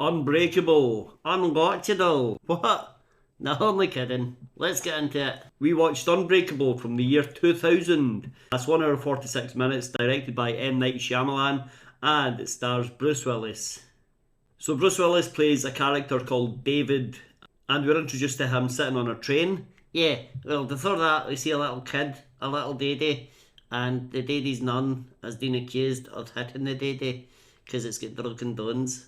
Unbreakable, unwatchable. What? No, only kidding. Let's get into it. We watched Unbreakable from the year 2000. That's 1 hour 46 minutes, directed by M Night Shyamalan, and it stars Bruce Willis. So Bruce Willis plays a character called David, and we're introduced to him sitting on a train. Yeah, well, before that, we see a little kid, a little daddy, and the daddy's nun has been accused of hitting the daddy because it's got broken bones.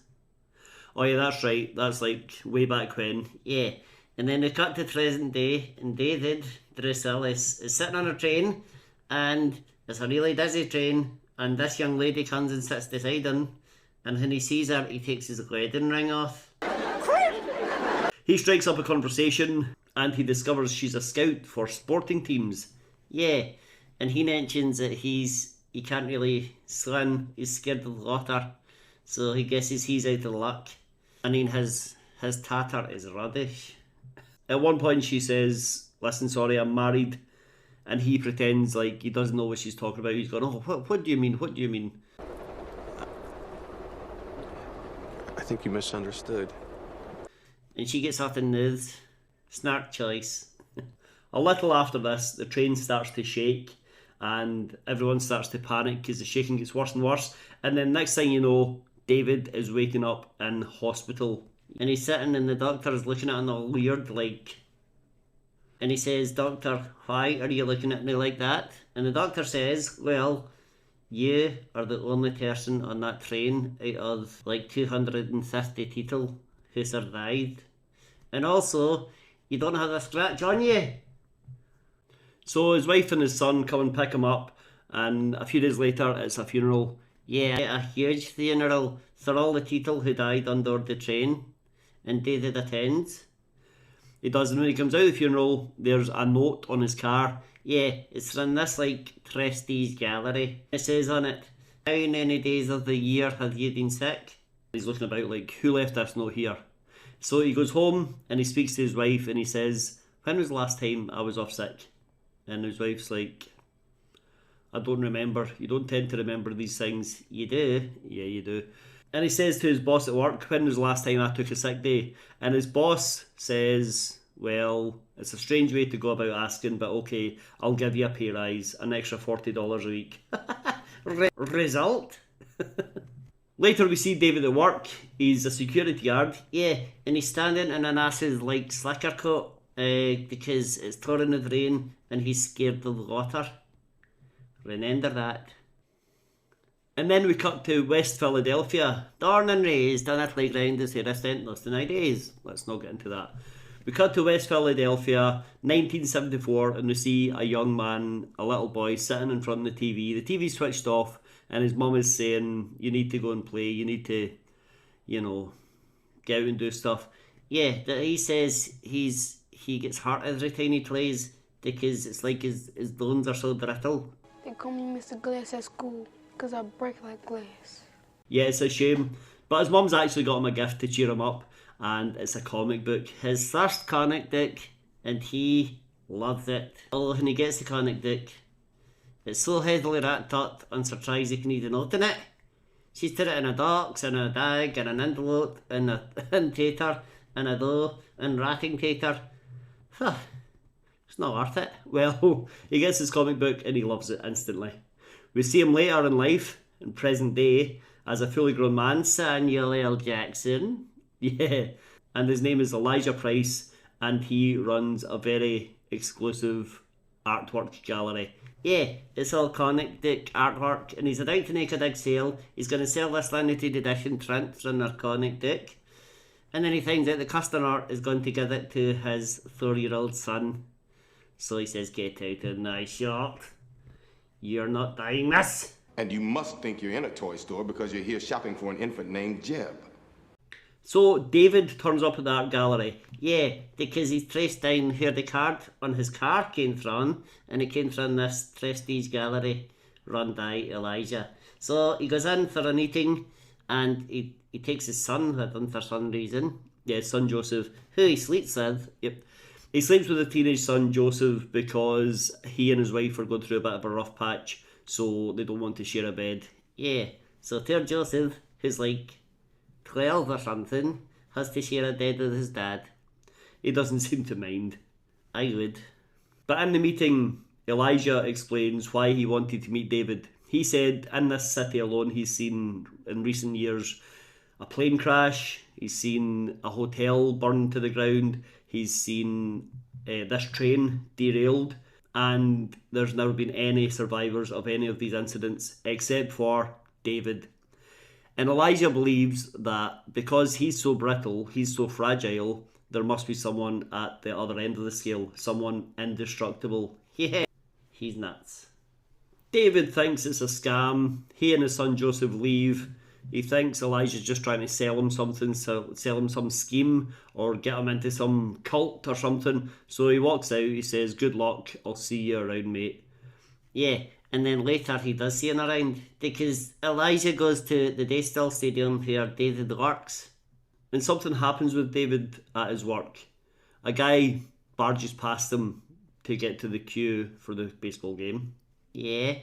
Oh yeah, that's right. That's like way back when. Yeah. And then we cut to present day, and David, Bruce Willis, is sitting on a train, and it's a really dizzy train, and this young lady comes and sits beside him, and when he sees her, he takes his wedding ring off. He strikes up a conversation, and he discovers she's a scout for sporting teams. Yeah, and he mentions that he can't really swim, he's scared of the water, so he guesses he's out of luck. I mean, his tatter is rubbish. At one point she says, listen, sorry, I'm married, and he pretends like he doesn't know what she's talking about. He's going, oh, what do you mean, what do you mean? I think you misunderstood. And she gets up and nods. Snark choice. A little after this, the train starts to shake, and everyone starts to panic because the shaking gets worse and worse, and then next thing you know, David is waking up in hospital. And he's sitting and the doctor is looking at him all weird, like... And he says, Doctor, why are you looking at me like that? And the doctor says, well, you are the only person on that train out of like 250 people who survived. And also, you don't have a scratch on you. So his wife and his son come and pick him up, and a few days later it's a funeral. Yeah, a huge funeral for all the people who died on board the train, and David attends. He does, and when he comes out of the funeral, there's a note on his car. Yeah, it's from this like prestige gallery. It says on it, how many days of the year have you been sick? He's looking about like, who left this note here? So he goes home and he speaks to his wife and he says, when was the last time I was off sick? And his wife's like, I don't remember. You don't tend to remember these things. You do? Yeah, you do. And he says to his boss at work, when was the last time I took a sick day? And his boss says, well, it's a strange way to go about asking, but okay, I'll give you a pay rise, an extra $40 a week. Result? Later we see David at work. He's a security guard. Yeah, and he's standing in an ass's like slicker coat because it's pouring with rain and he's scared of the water. Remember that. And then we cut to West Philadelphia. Born and raised on a playground as a resident lost in days. Let's not get into that. We cut to West Philadelphia, 1974, and we see a young man, a little boy, sitting in front of the TV. The TV's switched off, and his mum is saying, you need to go and play, you need to, you know, get out and do stuff. Yeah, that he says he gets hurt every time he plays because it's like his bones are so brittle. They call me Mr. Glass at school because I break like glass. Yeah, it's a shame. But his mum's actually got him a gift to cheer him up, and it's a comic book. His first comic book, and he loves it. Although when he gets the comic book, it's so heavily wrapped up and surprised he can even open it. She's put it in a box, and a bag, and an envelope, and a tater, and a dough, and wrapping paper. It's not worth it. Well, he gets his comic book and he loves it instantly. We see him later in life, in present day, as a fully grown man, Samuel L. Jackson. Yeah, and his name is Elijah Price, and he runs a very exclusive artwork gallery. Yeah, it's all comic book artwork, and he's about to make a big sale. He's going to sell this limited edition print from their comic book. And then he finds out the customer is going to give it to his 4-year-old son. So he says, get out of my shop. You're not buying this. And you must think you're in a toy store because you're here shopping for an infant named Jeb. So David turns up at the art gallery. Yeah, because he's traced down where the card on his car came from, and it came from this prestige gallery run by Elijah. So he goes in for a meeting, and he takes his son with him for some reason. Yeah, his son Joseph, who he sleeps with. Yep. He sleeps with his teenage son Joseph because he and his wife are going through a bit of a rough patch, so they don't want to share a bed. Yeah, so poor Joseph, who's like 12 or something, has to share a bed with his dad. He doesn't seem to mind. I would. But in the meeting, Elijah explains why he wanted to meet David. He said in this city alone he's seen in recent years a plane crash, he's seen a hotel burned to the ground, he's seen this train derailed, and there's never been any survivors of any of these incidents except for David. And Elijah believes that because he's so brittle, he's so fragile, there must be someone at the other end of the scale, someone indestructible. Yeah, he's nuts. David thinks it's a scam. He and his son Joseph leave. He thinks Elijah's just trying to sell him something, sell him some scheme or get him into some cult or something. So he walks out, he says, "Good luck, I'll see you around, mate." Yeah, and then later he does see him around because Elijah goes to the Daystall Stadium where David works. And something happens with David at his work. A guy barges past him to get to the queue for the baseball game. Yeah,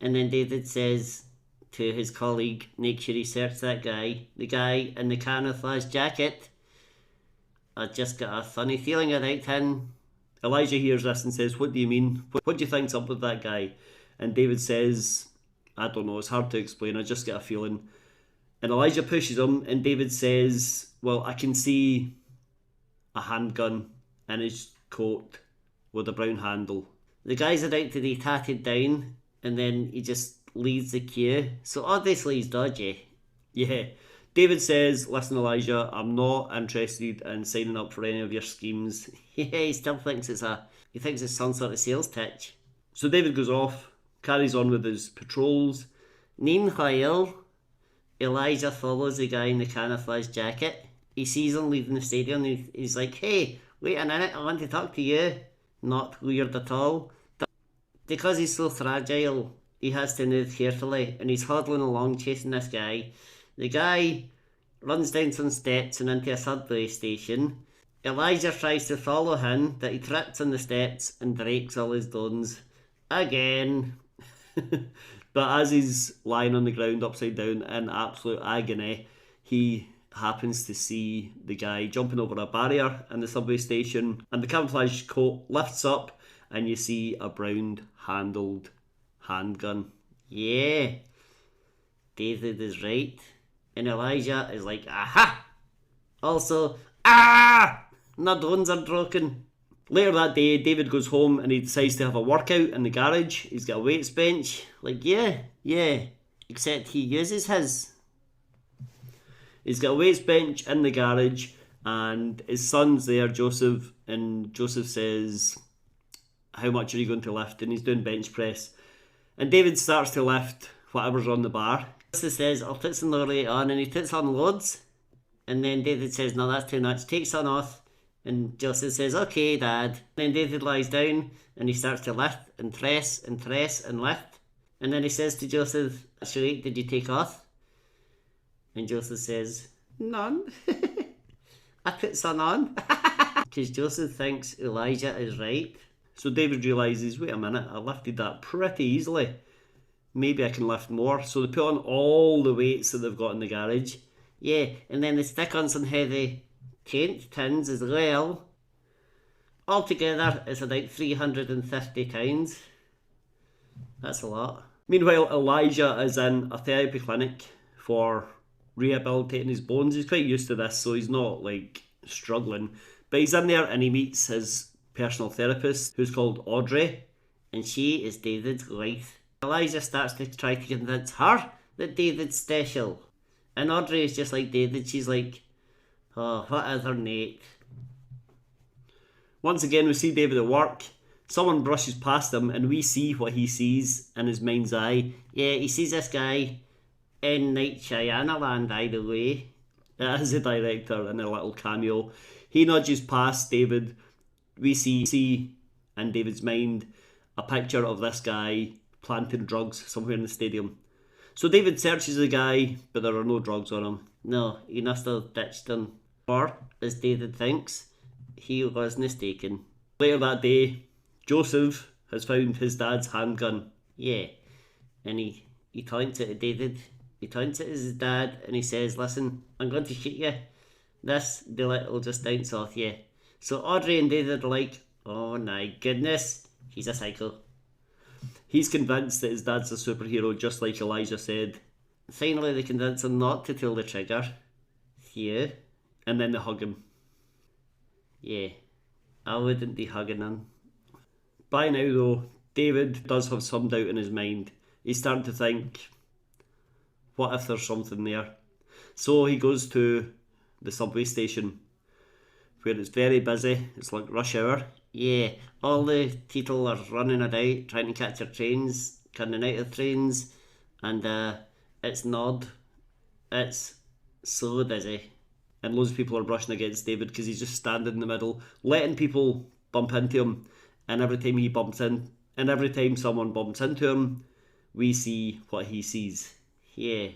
and then David says to his colleague, make sure he search that guy. The guy in the camouflage jacket. I just got a funny feeling about him. Elijah hears this and says, "What do you mean? What do you think's up with that guy?" And David says, "I don't know, it's hard to explain, I just get a feeling." And Elijah pushes him and David says, "Well, I can see a handgun in his coat with a brown handle." The guy's about to be tatted down and then he just leaves the queue. So obviously he's dodgy. Yeah. David says, "Listen, Elijah, I'm not interested in signing up for any of your schemes." Yeah, he still thinks he thinks it's some sort of sales pitch. So David goes off, carries on with his patrols. Meanwhile, Elijah follows the guy in the camouflage jacket. He sees him leaving the stadium. He's like, "Hey, wait a minute, I want to talk to you." Not weird at all. But because he's so fragile, he has to move carefully, and he's huddling along chasing this guy. The guy runs down some steps and into a subway station. Elijah tries to follow him, but he trips on the steps and breaks all his bones. Again. But as he's lying on the ground upside down in absolute agony, he happens to see the guy jumping over a barrier in the subway station, and the camouflage coat lifts up and you see a brown handled handgun. Yeah, David is right. And Elijah is like, "Aha!" Also, my bones are broken. Later that day, David goes home and he decides to have a workout in the garage. He's got a weights bench. Like, yeah, except he uses his. He's got a weights bench in the garage and his son's there, Joseph, and Joseph says, "How much are you going to lift?" And he's doing bench press. And David starts to lift whatever's on the bar. Joseph says, "I'll put some more weight on," and he puts on loads. And then David says, "No, that's too much. Take some off." And Joseph says, "Okay, Dad." Then David lies down and he starts to lift and press and press and lift. And then he says to Joseph, "How much weight did you take off?" And Joseph says, "None." I put some on. Because Joseph thinks Elijah is right. So David realises, wait a minute, I lifted that pretty easily. Maybe I can lift more. So they put on all the weights that they've got in the garage. Yeah, and then they stick on some heavy paint tins as well. Altogether, it's about 350 pounds. That's a lot. Meanwhile, Elijah is in a therapy clinic for rehabilitating his bones. He's quite used to this, so he's not like struggling. But he's in there and he meets his personal therapist, who's called Audrey, and she is David's wife. Elijah starts to try to convince her that David's special. And Audrey is just like David. She's like, "Oh, whatever, Nate." Once again, we see David at work. Someone brushes past him and we see what he sees in his mind's eye. Yeah, he sees this guy, M Night Shyamalan, by the way, as a director in a little cameo. He nudges past David. We see in David's mind a picture of this guy planting drugs somewhere in the stadium. So David searches the guy, but there are no drugs on him. No, he must have ditched him. Or, as David thinks, he was mistaken. Later that day, Joseph has found his dad's handgun. Yeah, and he points it at David. He points at his dad and he says, listen, I'm going to shoot you. This bullet will just bounce off you. So Audrey and David are like, oh my goodness, he's a psycho. He's convinced that his dad's a superhero, just like Elijah said. Finally, they convince him not to pull the trigger. Yeah. And then they hug him. Yeah, I wouldn't be hugging him. By now, though, David does have some doubt in his mind. He's starting to think, what if there's something there? So he goes to the subway station, where it's very busy. It's like rush hour. Yeah, all the people are running about, trying to catch their trains, coming out of trains, and it's Nod. It's so busy. And loads of people are brushing against David because he's just standing in the middle, letting people bump into him. And every time he bumps in, and every time someone bumps into him, we see what he sees. Yeah,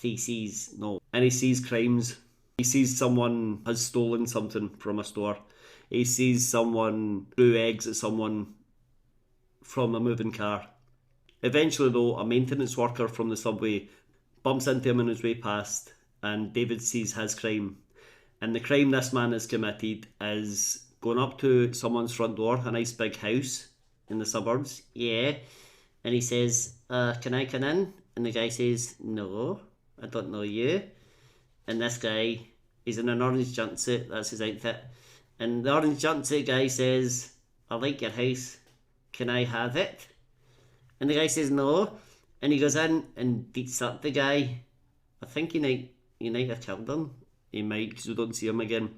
he sees, no. And he sees crimes. He sees someone has stolen something from a store. He sees someone threw eggs at someone from a moving car. Eventually, though, a maintenance worker from the subway bumps into him on his way past, and David sees his crime. And the crime this man has committed is going up to someone's front door, a nice big house in the suburbs. Yeah. And he says, can I come in? And the guy says, no, I don't know you. And this guy, he's in an orange jumpsuit, that's his outfit. And the orange jumpsuit guy says, I like your house, can I have it? And the guy says no. And he goes in and beats up the guy. I think he might have killed him. He might, because we don't see him again.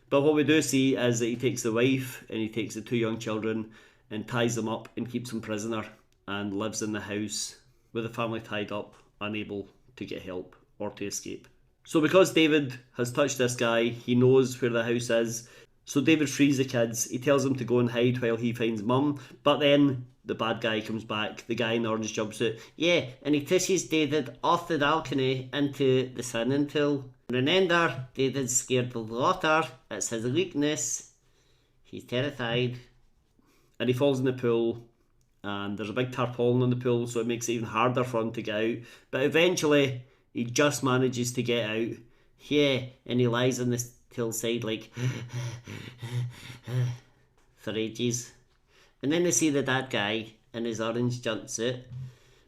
But what we do see is that he takes the wife and he takes the 2 young children and ties them up and keeps them prisoner and lives in the house with the family tied up, unable to get help or to escape. So because David has touched this guy, he knows where the house is. So David frees the kids. He tells them to go and hide while he finds mum. But then the bad guy comes back, the guy in the orange jumpsuit. Yeah, and he pushes David off the balcony into the swimming pool. Remember, David's scared of the water. It's his weakness. He's terrified. And he falls in the pool. And there's a big tarpaulin on the pool, so it makes it even harder for him to get out. But eventually, he just manages to get out. Yeah, and he lies on the hillside like for ages. And then they see the dad guy in his orange jumpsuit,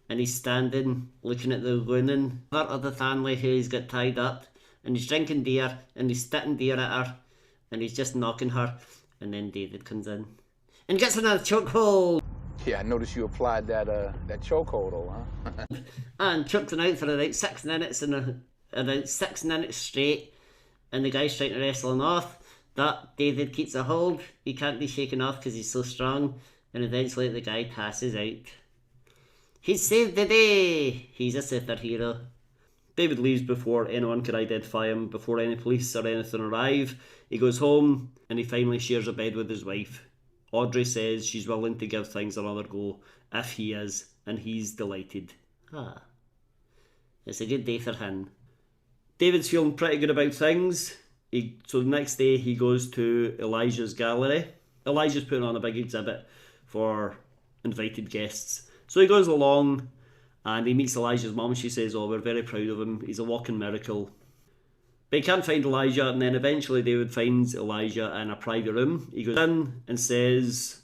and he's standing looking at the woman of the family who he's got tied up, and he's drinking beer, and he's spitting beer at her, and he's just knocking her. And then David comes in and gets another chokehold. Yeah, I noticed you applied that chokehold, though, huh? And choked him out for about 6 minutes and about 6 minutes straight. And the guy's trying to wrestle him off. But David keeps a hold. He can't be shaken off because he's so strong. And eventually the guy passes out. He saved the day! He's a superhero. David leaves before anyone could identify him, before any police or anything arrive. He goes home and he finally shares a bed with his wife. Audrey says she's willing to give things another go if he is, and he's delighted. It's a good day for him. David's feeling pretty good about things. So the next day he goes to Elijah's gallery. Elijah's putting on a big exhibit for invited guests. So he goes along and he meets Elijah's mum. She says, oh, we're very proud of him. He's a walking miracle. But he can't find Elijah, and then eventually David finds Elijah in a private room. He goes in and says,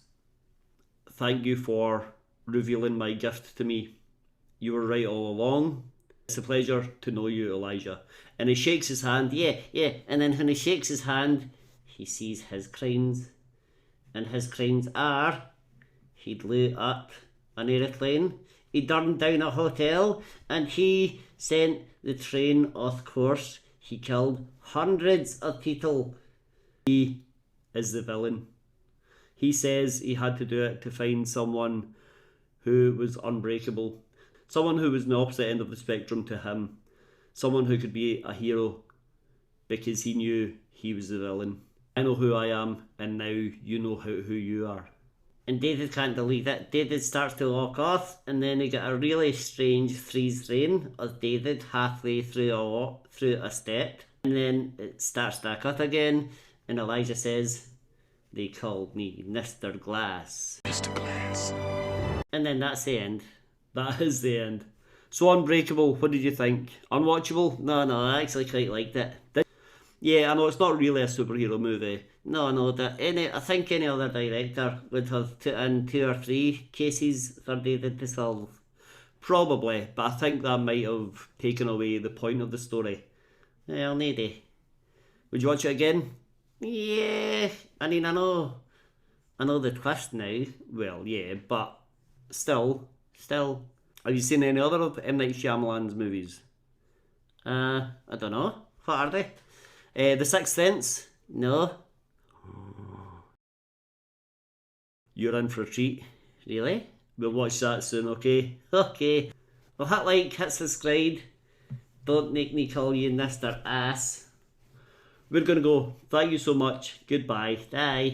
thank you for revealing my gift to me. You were right all along. It's a pleasure to know you, Elijah. And he shakes his hand, yeah. And then when he shakes his hand, he sees his crimes. And his crimes are, he blew up an aeroplane, he burned down a hotel, and he sent the train off course. He killed hundreds of people. He is the villain. He says he had to do it to find someone who was unbreakable. Someone who was on the opposite end of the spectrum to him. Someone who could be a hero because he knew he was the villain. I know who I am, and now you know who you are. And David can't believe it. David starts to walk off, and then you get a really strange freeze frame of David halfway through a step. And then it starts back up again, and Elijah says, they called me Mr. Glass. Mr. Glass. And then that's the end. That is the end. So Unbreakable, what did you think? Unwatchable? No, I actually quite liked it. Yeah, I know it's not really a superhero movie. No, I think any other director would have put in 2 or 3 cases for David to solve. Probably, but I think that might have taken away the point of the story. Well, maybe. Would you watch it again? Yeah, I mean, I know the twist now. Well, yeah, but still. Have you seen any other of M Night Shyamalan's movies? I don't know. What are they? The Sixth Sense? No. You're in for a treat. Really? We'll watch that soon, okay? Okay. Well, hit like, hit subscribe. Don't make me call you Mr. Ass. We're gonna go. Thank you so much. Goodbye. Bye.